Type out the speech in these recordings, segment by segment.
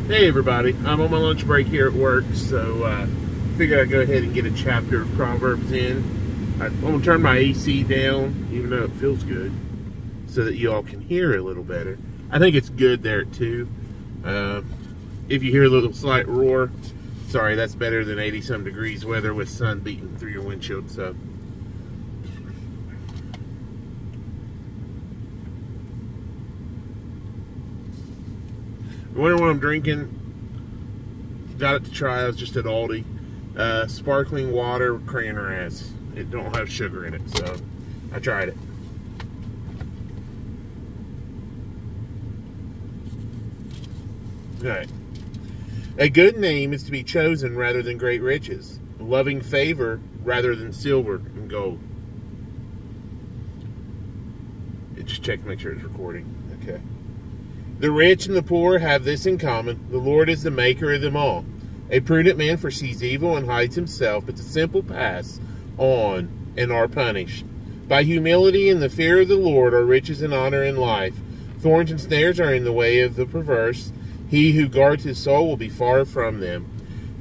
Hey everybody, I'm on my lunch break here at work, so figured I'd go ahead and get a chapter of Proverbs in. I'm going to turn my AC down, even though it feels good, so that you all can hear a little better. I think it's good there too. If you hear a little slight roar, sorry, that's better than 80-some degrees weather with sun beating through your windshield. So wondering what I'm drinking. Got it to try. I was just at Aldi. Sparkling water with cranberries. It don't have sugar in it, so I tried it. Alright. A good name is to be chosen rather than great riches. Loving favor rather than silver and gold. Just check to make sure it's recording. Okay. The rich and the poor have this in common. The Lord is the maker of them all. A prudent man foresees evil and hides himself, but the simple pass on and are punished. By humility and the fear of the Lord are riches and honor and life. Thorns and snares are in the way of the perverse. He who guards his soul will be far from them.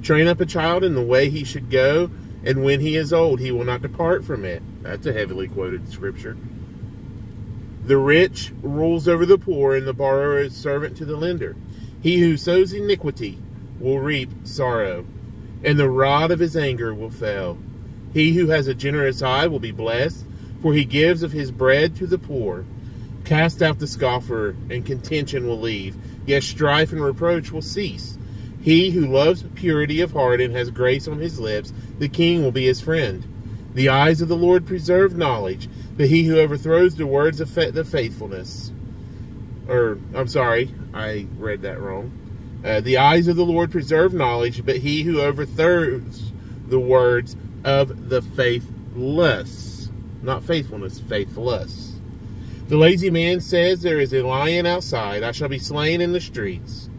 Train up a child in the way he should go, and when he is old, he will not depart from it. That's a heavily quoted scripture. The rich rules over the poor, and the borrower is servant to the lender. He who sows iniquity will reap sorrow, and the rod of his anger will fail. He who has a generous eye will be blessed, for he gives of his bread to the poor. Cast out the scoffer, and contention will leave, yet strife and reproach will cease. He who loves purity of heart and has grace on his lips, the king will be his friend. The eyes of the Lord preserve knowledge, but he who overthrows the words of the faithfulness. I'm sorry, I read that wrong. The eyes of the Lord preserve knowledge, but he who overthrows the words of the faithless. Not faithfulness, faithless. The lazy man says, there is a lion outside. I shall be slain in the streets.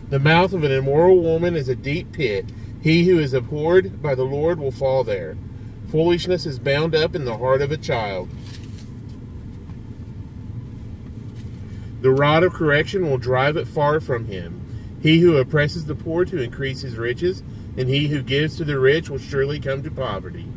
The mouth of an immoral woman is a deep pit. He who is abhorred by the Lord will fall there. Foolishness is bound up in the heart of a child. The rod of correction will drive it far from him. He who oppresses the poor to increase his riches, and he who gives to the rich will surely come to poverty.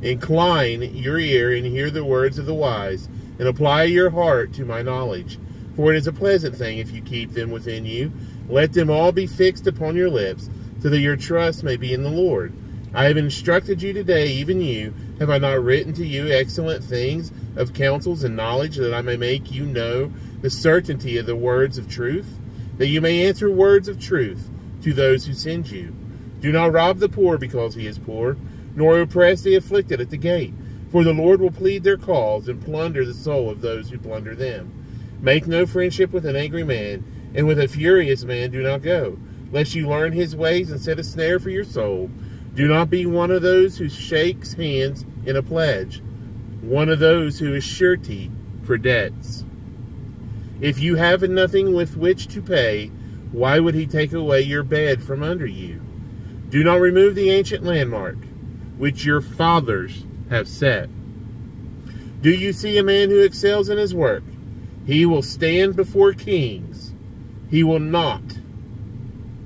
Incline your ear and hear the words of the wise, and apply your heart to my knowledge. For it is a pleasant thing if you keep them within you. Let them all be fixed upon your lips, so that your trust may be in the Lord. I have instructed you today, even you. Have I not written to you excellent things of counsels and knowledge, that I may make you know the certainty of the words of truth, that you may answer words of truth to those who send you? Do not rob the poor because he is poor, nor oppress the afflicted at the gate. For the Lord will plead their cause and plunder the soul of those who plunder them. Make no friendship with an angry man, and with a furious man do not go, lest you learn his ways and set a snare for your soul. Do not be one of those who shakes hands in a pledge, one of those who is surety for debts. If you have nothing with which to pay, why would he take away your bed from under you? Do not remove the ancient landmark, which your fathers have set. Do you see a man who excels in his work? He will stand before kings. He will not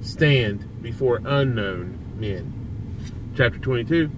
stand before unknown men. Chapter 22.